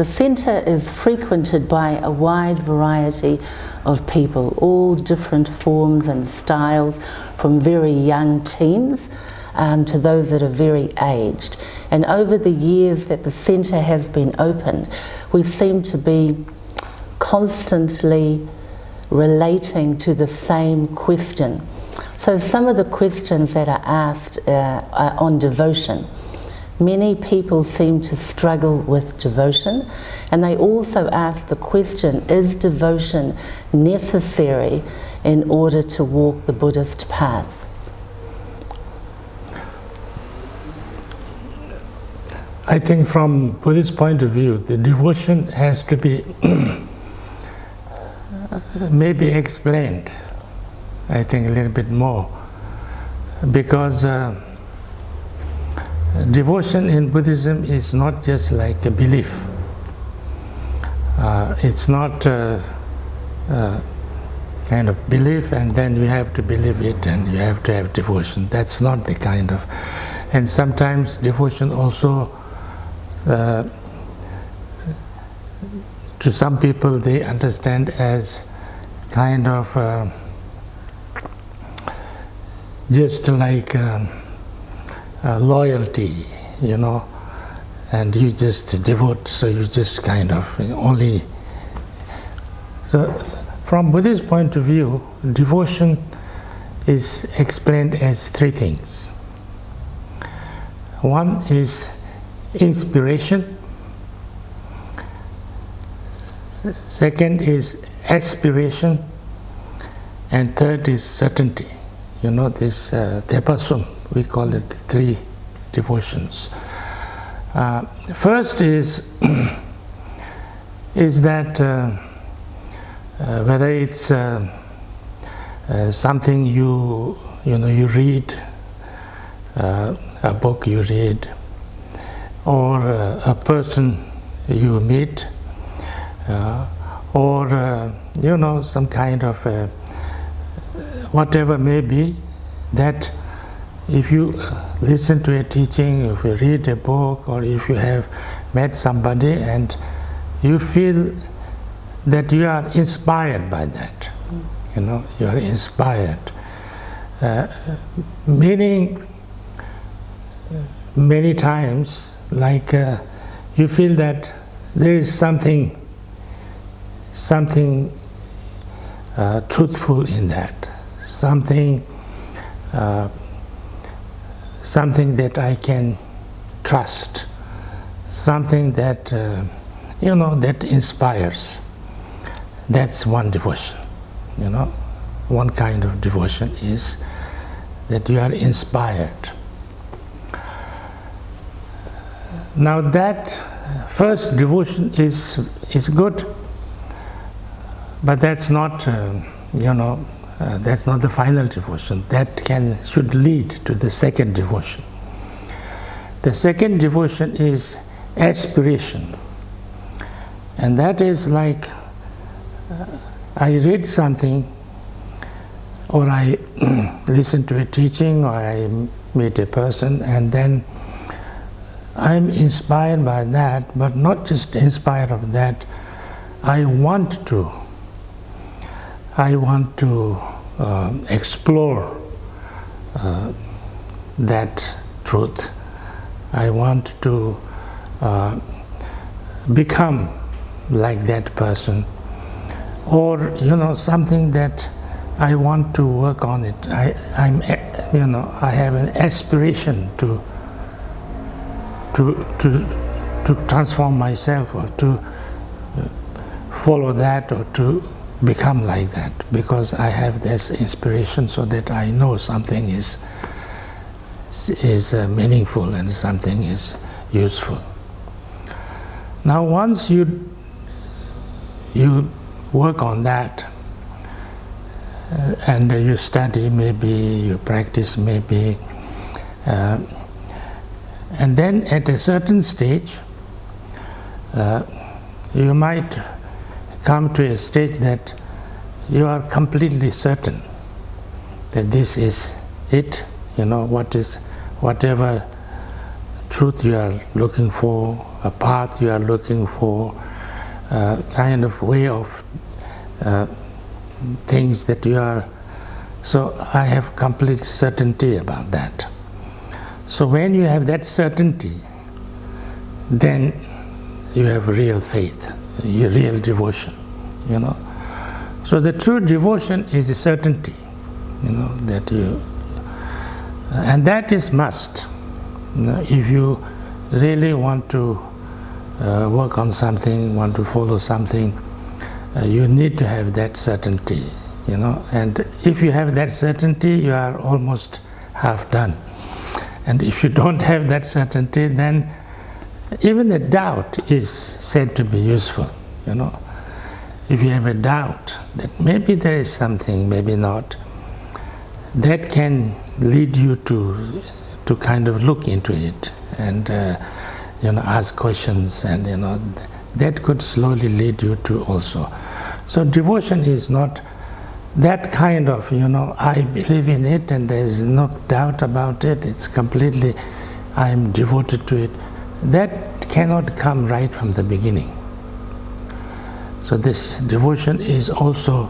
the centre is frequented by a wide variety of people, all different forms and styles, from very young teens to those that are very aged. And over the years that the centre has been opened, we seem to be constantly relating to the same question. So some of the questions that are asked are on devotion. Many people seem to struggle with devotion, and they also ask the question, is devotion necessary in order to walk the Buddhist path? I think from Buddhist point of view, the devotion has to be maybe explained, I think, a little bit more, because devotion in Buddhism is not just like a belief. It's not kind of belief and then you have to believe it and you have to have devotion. That's not the kind of. And sometimes devotion also, to some people they understand as kind of just like loyalty, you know, and you just devote, so you just kind of only. So from Buddhist point of view, devotion is explained as three things. One is inspiration, second is aspiration, and third is certainty. You know, this tepasum, we call it three devotions. First is that whether it's something you read, a book you read, or a person you meet, or some kind of whatever may be, that if you listen to a teaching, if you read a book, or if you have met somebody and you feel that you are inspired by that, you are inspired, meaning many times like you feel that there is something truthful in that, something that I can trust, something that that inspires. That's one devotion. One kind of devotion is that you are inspired. Now that first devotion is good, but that's not that's not the final devotion. That should lead to the second devotion. The second devotion is aspiration, and that is like I read something, or I listen to a teaching, or I meet a person, and then I'm inspired by that, but not just inspired of that. I want to explore that truth. I want to become like that person, or something that I want to work on it. I have an aspiration to transform myself, or to follow that, or to become like that, because I have this inspiration, so that I know something is meaningful and something is useful. Now once you work on that, and you study, maybe you practice, maybe, and then at a certain stage you might come to a stage that you are completely certain that this is it, whatever truth you are looking for, a path you are looking for, kind of way of things that you are. So I have complete certainty about that. So when you have that certainty, then you have real faith, real devotion, you know. So the true devotion is a certainty, you know, that you, and that is must. You know, if you really want to work on something, want to follow something, you need to have that certainty, you know. And if you have that certainty, you are almost half done. And if you don't have that certainty, then even the doubt is said to be useful, you know. If you have a doubt that maybe there is something, maybe not, that can lead you to kind of look into it and you know, ask questions, and you know, that could slowly lead you to also. So devotion is not that kind of, you know, I believe in it and there is no doubt about it, it's completely, I am devoted to it. That cannot come right from the beginning. So this devotion is also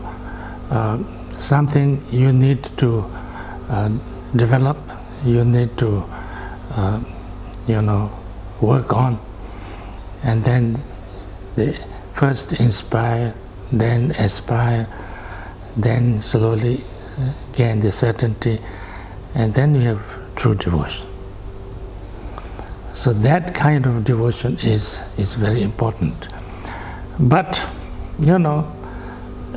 something you need to develop, you need to, you know, work on, and then first inspire, then aspire, then slowly gain the certainty, and then you have true devotion. So that kind of devotion is very important. But, you know,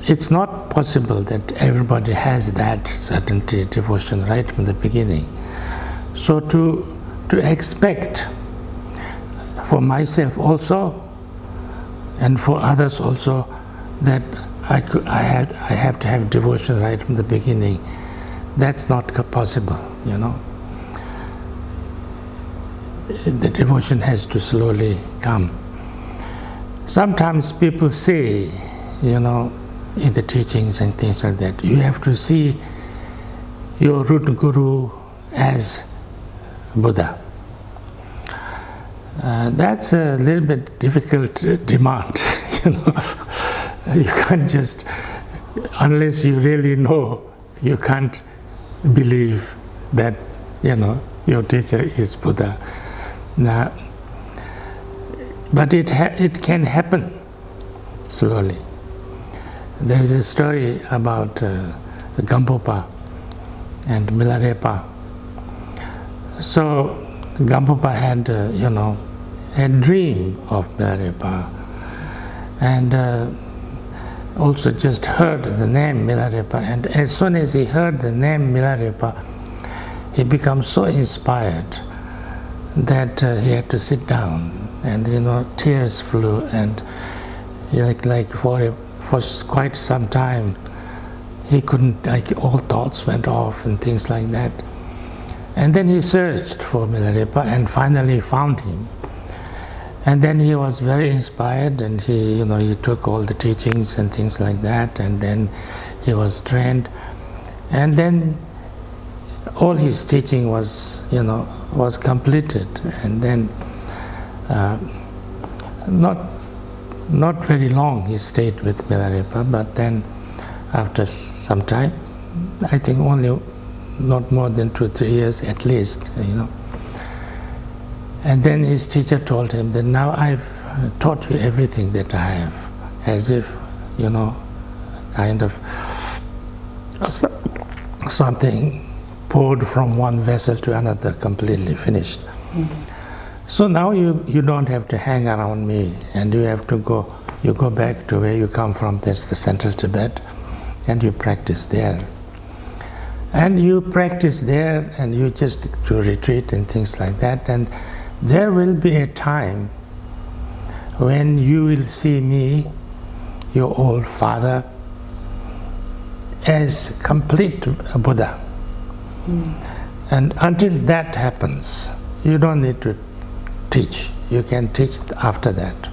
it's not possible that everybody has that certainty, devotion right from the beginning. So to expect for myself also, and for others also, that I have to have devotion right from the beginning, that's not possible, you know. The devotion has to slowly come. Sometimes people say, you know, in the teachings and things like that, you have to see your root guru as Buddha. That's a little bit difficult demand, you know. You can't just, unless you really know, you can't believe that, you know, your teacher is Buddha. Now, but it can happen slowly. There is a story about Karmapa and Milarepa. So Karmapa had, you know, a dream of Milarepa, and also just heard the name Milarepa. And as soon as he heard the name Milarepa, he became so inspired that he had to sit down, and you know, tears flew, and like for quite some time he couldn't, like, all thoughts went off and things like that. And then he searched for Milarepa and finally found him. And then he was very inspired, and he, you know, he took all the teachings and things like that, and then he was trained, and then all his teaching was, you know, was completed. And then not very long he stayed with Milarepa, but then after some time, I think only not more than 2-3 years at least, you know. And then his teacher told him that now I've taught you everything that I have, as if, you know, kind of something poured from one vessel to another, completely finished. Mm-hmm. So now you don't have to hang around me, and you have to go back to where you come from, that's the central Tibet, and you practice there. And you practice there, and you just do retreat and things like that, and there will be a time when you will see me, your old father, as complete Buddha. And until that happens, you don't need to teach. You can teach after that.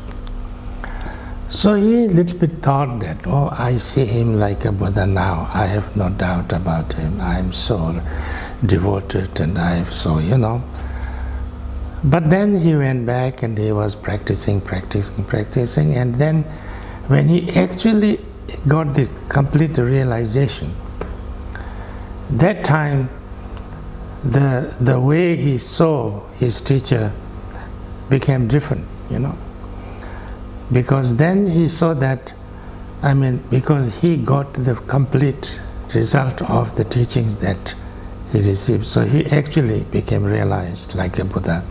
So he a little bit thought that, oh, I see him like a Buddha now. I have no doubt about him. I am so devoted, and I am so, you know. But then he went back and he was practicing, and then when he actually got the complete realization, that time the way he saw his teacher became different, because then he saw that, because he got the complete result of the teachings that he received, so he actually became realized like a Buddha.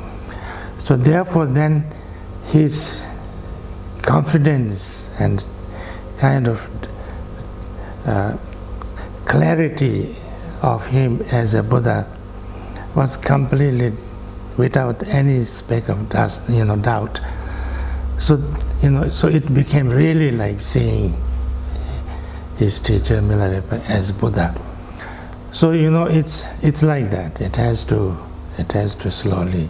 So therefore then his confidence and kind of clarity of him as a Buddha was completely without any speck of doubt. So so it became really like seeing his teacher Milarepa as Buddha. So it's like that. It has to slowly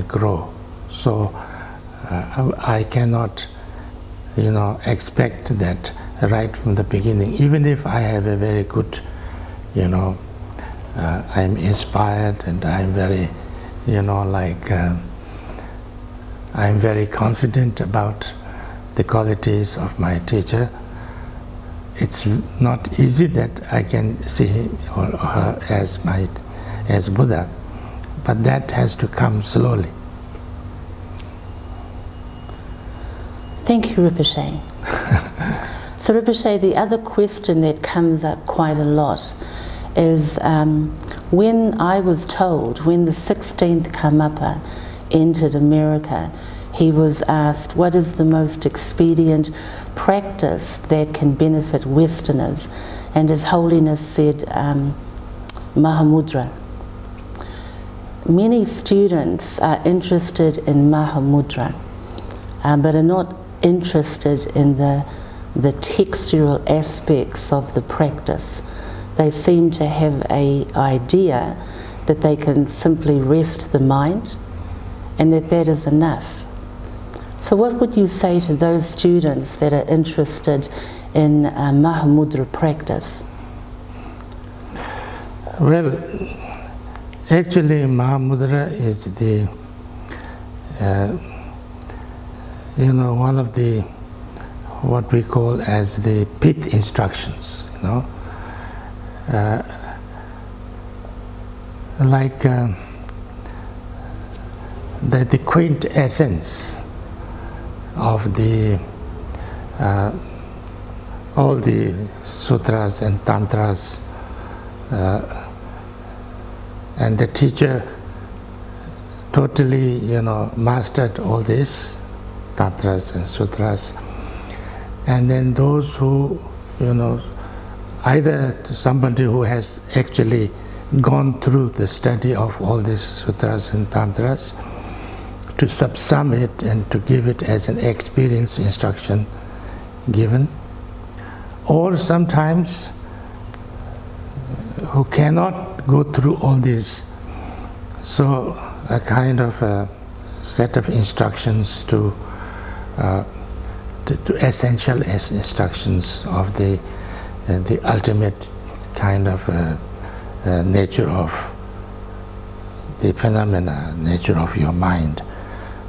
grow. So I cannot expect that right from the beginning. Even if I have a very good, I'm inspired and I'm very, I'm very confident about the qualities of my teacher. It's not easy that I can see him or her as Buddha, but that has to come slowly. Thank you, Rinpoche. So Rinpoche, the other question that comes up quite a lot is when I was told, when the 16th Karmapa entered America, he was asked, what is the most expedient practice that can benefit Westerners? And His Holiness said, mahamudra. Many students are interested in mahamudra, but are not interested in the textual aspects of the practice. They seem to have an idea that they can simply rest the mind and that is enough. So what would you say to those students that are interested in mahamudra practice? Well, actually mahamudra is the one of the what we call as the pith instructions, like the quintessence of the all the sutras and tantras, and the teacher totally mastered all this tantras and sutras, and then those who either somebody who has actually gone through the study of all these sutras and tantras to subsum it and to give it as an experience instruction given, or sometimes who cannot go through all these, so a kind of a set of instructions to essential instructions of the ultimate kind of nature of the phenomena, nature of your mind.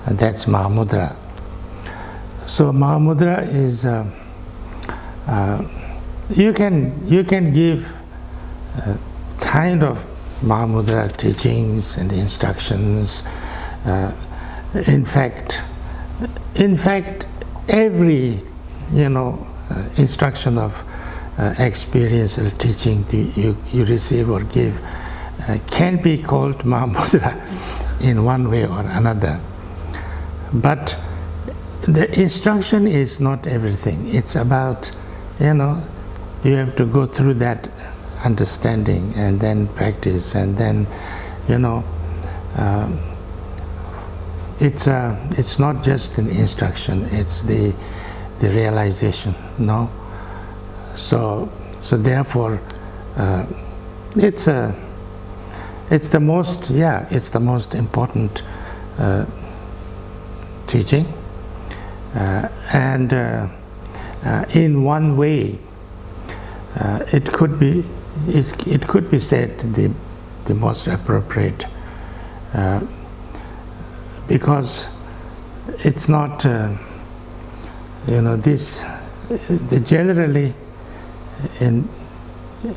And that's mahamudra. So mahamudra is you can give kind of mahamudra teachings and instructions. In fact, every instruction of experiential teaching you receive or give can be called mahamudra in one way or another. But the instruction is not everything. It's about, you have to go through that understanding and then practice, and then, it's not just an instruction, it's the realization, So therefore, it's the most important teaching, and in one way, it could be said the most appropriate because it's not, generally,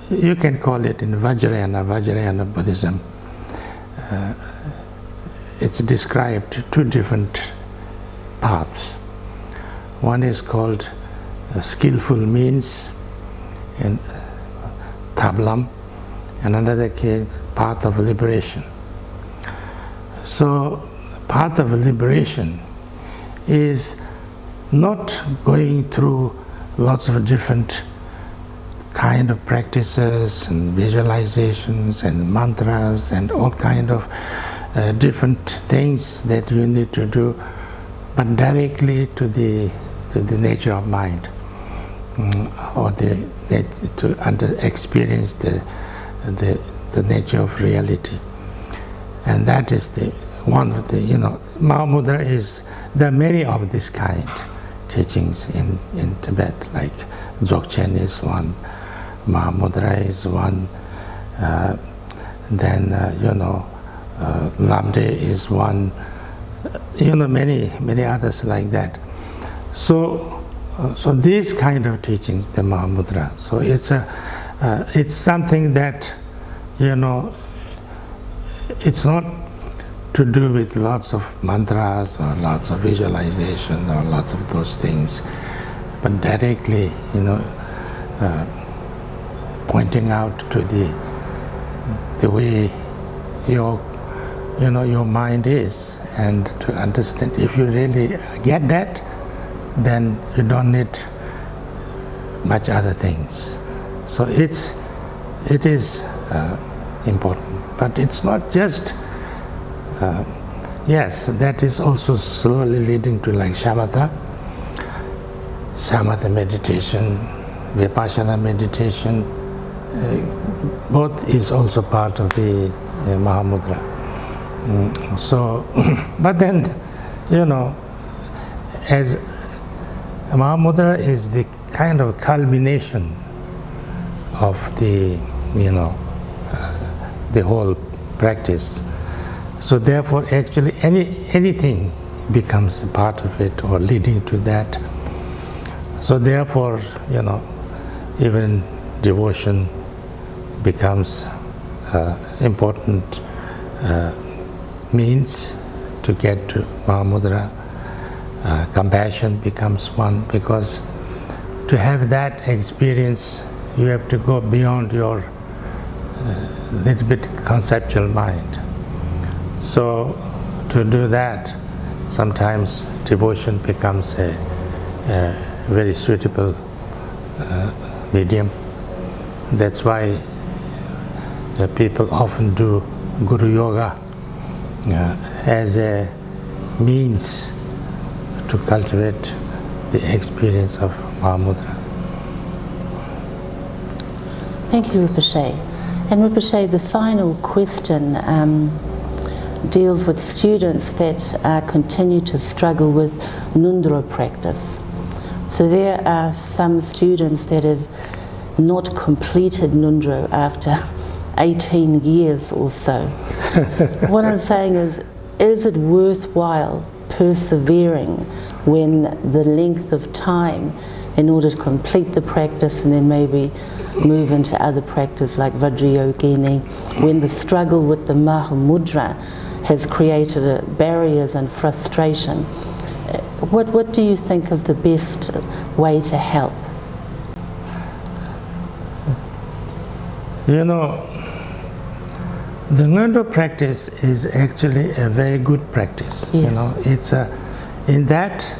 you can call it in Vajrayana Buddhism, it's described two different paths. One is called skillful means in Tablam, and another case, path of liberation. So, path of liberation is not going through lots of different kind of practices and visualizations and mantras and all kind of different things that you need to do, but directly to the nature of mind, or to experience the nature of reality. And that is the one of the, mahamudra is, there are many of this kind teachings in Tibet, like Dzogchen is one, mahamudra is one, then Lamde is one, many others like that. So these kind of teachings, the mahamudra, so it's something that, it's not to do with lots of mantras or lots of visualization or lots of those things, but directly, pointing out to the way your mind is, and to understand. If you really get that, then you don't need much other things. So it is important, but it's not just. Yes, that is also slowly leading to like shamatha meditation, vipassana meditation. Both is also part of the mahamudra. So, but then, as mahamudra is the kind of culmination of the whole practice. So therefore, actually, anything becomes a part of it or leading to that. So therefore, even devotion becomes important means to get to mahamudra. Compassion becomes one, because to have that experience, you have to go beyond your little bit conceptual mind. So to do that, sometimes devotion becomes a very suitable medium. That's why people often do Guru Yoga as a means to cultivate the experience of mahamudra. Thank you, Rinpoche. And Rinpoche, the final question deals with students that continue to struggle with ngondro practice. So there are some students that have not completed ngondro after 18 years or so. What I'm saying is it worthwhile persevering when the length of time in order to complete the practice and then maybe move into other practice like Vajrayogini, when the struggle with the mahamudra has created barriers and frustration? What do you think is the best way to help? The ngondro practice is actually a very good practice. Yes. It's in that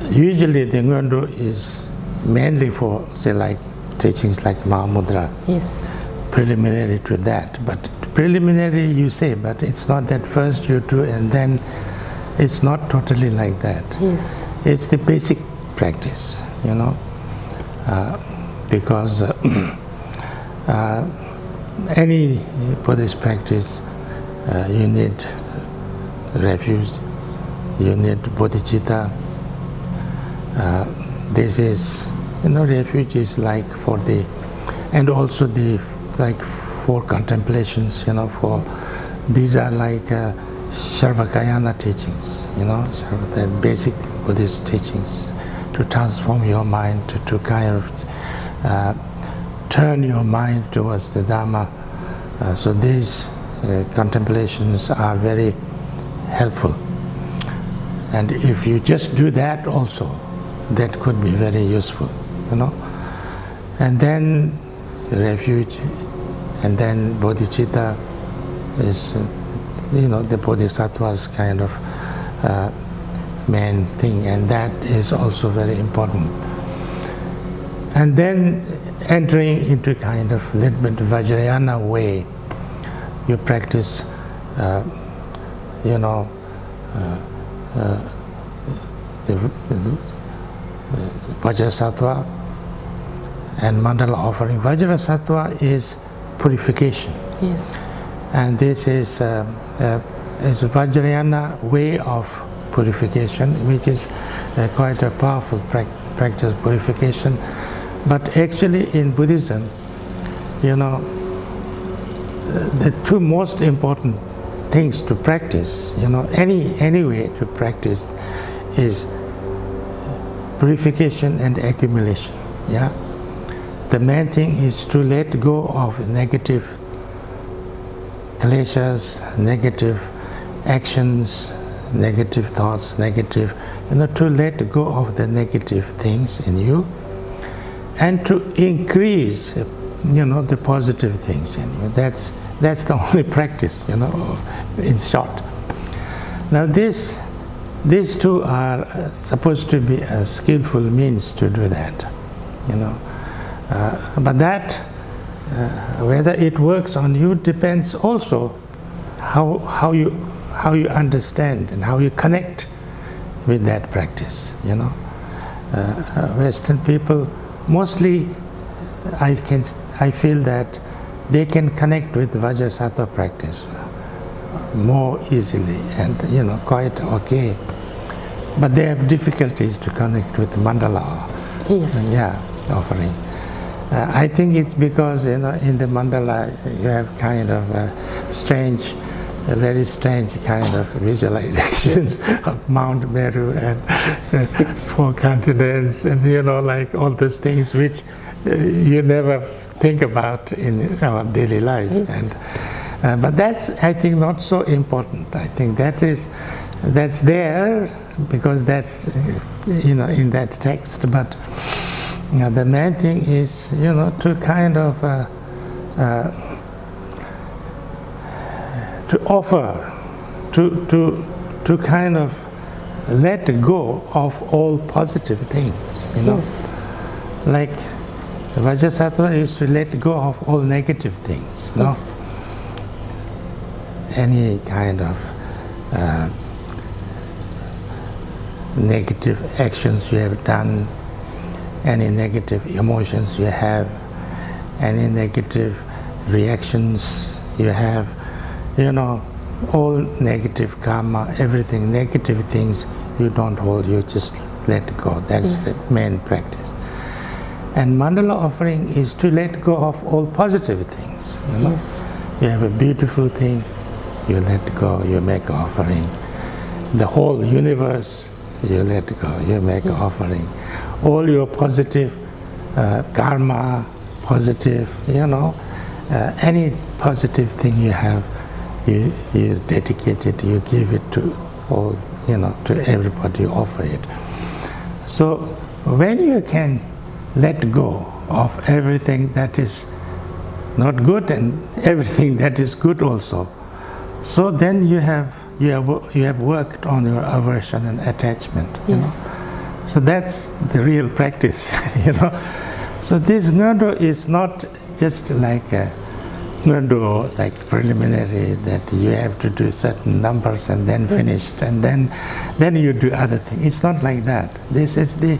usually the ngondro is mainly for, say, like teachings like mahamudra. Yes. Preliminary to that, but preliminary you say, but it's not that first you do and then it's not totally like that. Yes. It's the basic practice, because any Buddhist practice, you need refuge, you need bodhicitta. This is, refuge is like for the, and also the, like for contemplations, for these are like Sarvakayana teachings, the basic Buddhist teachings to transform your mind, to kind of turn your mind towards the Dhamma. So these contemplations are very helpful. And if you just do that also, that could be very useful, And then refuge, and then bodhicitta is, the bodhisattva's kind of main thing, and that is also very important. And then entering into kind of little bit Vajrayana way, you practice, the Vajrasattva and mandala offering. Vajrasattva is purification. Yes. And this is a Vajrayana way of purification, which is quite a powerful practice of purification. But actually in Buddhism, the two most important things to practice, any way to practice is purification and accumulation. Yeah. The main thing is to let go of negative kleshas, negative actions, negative thoughts, to let go of the negative things in you, and to increase, the positive things in you. That's the only practice, in short. Now these two are supposed to be a skillful means to do that, but that whether it works on you depends also how you understand and how you connect with that practice. Western people mostly, I feel that they can connect with Vajrasattva practice more easily and quite okay, but they have difficulties to connect with mandala. Yes. Offering. I think it's because in the mandala you have kind of very strange kind of visualizations of Mount Meru and 4 continents, and like all those things which you never think about in our daily life. Yes. And but that's, I think, not so important. I think that's there because that's in that text, but the main thing is to kind of to offer, to kind of let go of all positive things, Yes. like Vajrasattva is to let go of all negative things, Yes. Any kind of negative actions you have done, any negative emotions you have, any negative reactions you have, all negative karma, everything, negative things you don't hold, you just let go. That's the main practice. And mandala offering is to let go of all positive things. Yes. You have a beautiful thing, you let go, you make an offering. The whole universe, you let go, you make an offering. All your positive karma, positive, any positive thing you have, you dedicate it, you give it to all, to everybody, you offer it. So when you can let go of everything that is not good and everything that is good also, so then you have worked on your aversion and attachment. Yes. So that's the real practice. So this ngondro is not just like a ngondro, like preliminary, that you have to do certain numbers and then finished, and then you do other things. It's not like that. This is the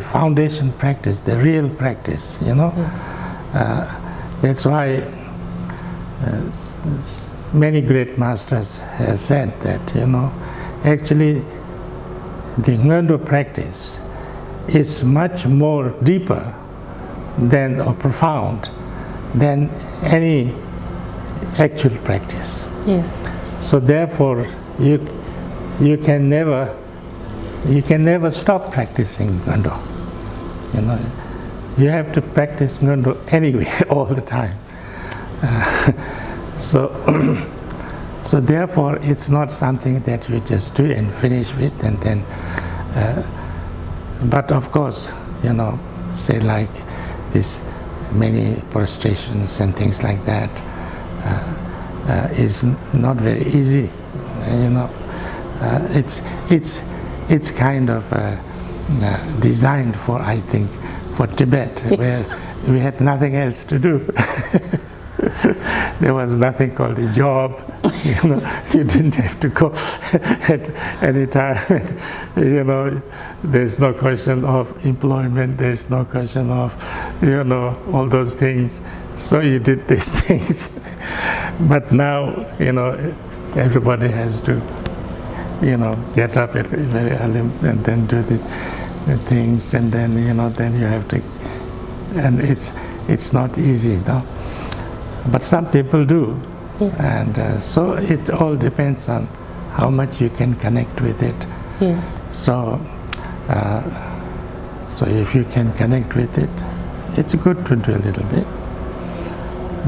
foundation practice, the real practice. Yes. That's why many great masters have said that actually the ngondro practice is much more deeper than or profound than any actual practice. Yes. So therefore, you can never stop practicing ngondro. You know, you have to practice ngondro anyway, all the time. So therefore, it's not something that you just do and finish with, and then. But of course, you know, say like this, many prostrations and things like that is not very easy. You know, it's kind of designed for, I think, for Tibet, yes, where we had nothing else to do. There was nothing called a job. You know, you didn't have to go at any time. You know, there's no question of employment. There's no question of, you know, all those things. So you did these things. But now, you know, everybody has to, you know, get up at very early and then do the things, and then, you know, then you have to, and it's not easy, though. But some people do. Yes. And so it all depends on how much you can connect with it. Yes. So if you can connect with it, it's good to do a little bit.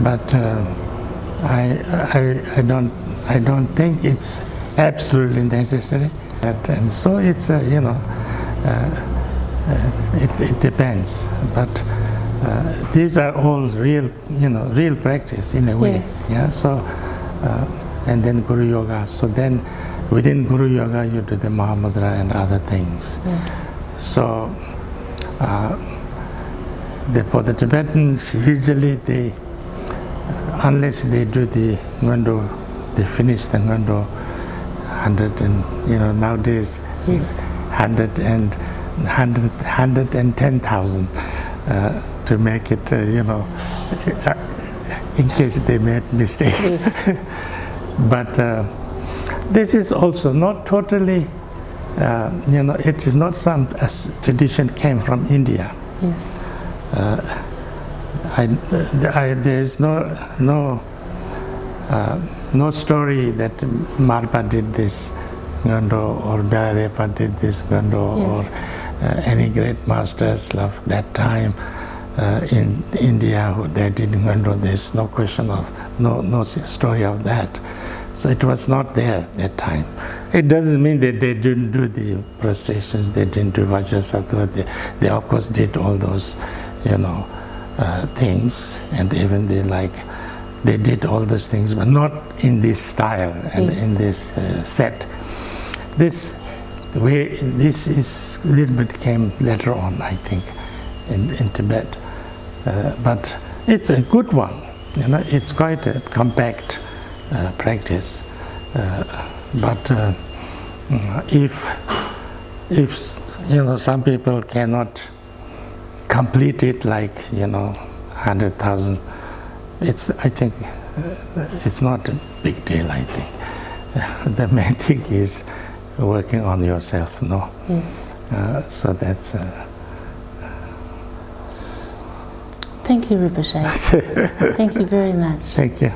But I don't think it's absolutely necessary. And so it's you know, it depends. But these are all real, you know, real practice in a way. Yes. Yeah. So, and then Guru Yoga. So then, within Guru Yoga, you do the mahamudra and other things. Yes. So, for the Tibetans, usually they, unless they do the ngondro, they finish the ngondro 100 and, you know, nowadays, yes, 110,000. To make it, you know, in case they made mistakes. Yes. But this is also not totally, you know, it is not some tradition came from India. Yes. There is no story that Marpa did this ngondro or Byarepa did this ngondro, yes, or any great masters of that time in India who they did ngondro. There's no question of, no story of that. So it was not there that time. It doesn't mean that they didn't do the prostrations, they didn't do Vajrasattva. They of course did all those, you know, things, and even they did all those things, but not in this style and, yes, in this set. This is a little bit came later on, I think, in Tibet. But it's a good one. You know, it's quite a compact practice. But if you know, some people cannot complete it like, you know, 100,000, I think it's not a big deal, I think. The main thing is working on yourself, no? Yes. So that's... Thank you, Rinpoche. Thank you very much. Thank you.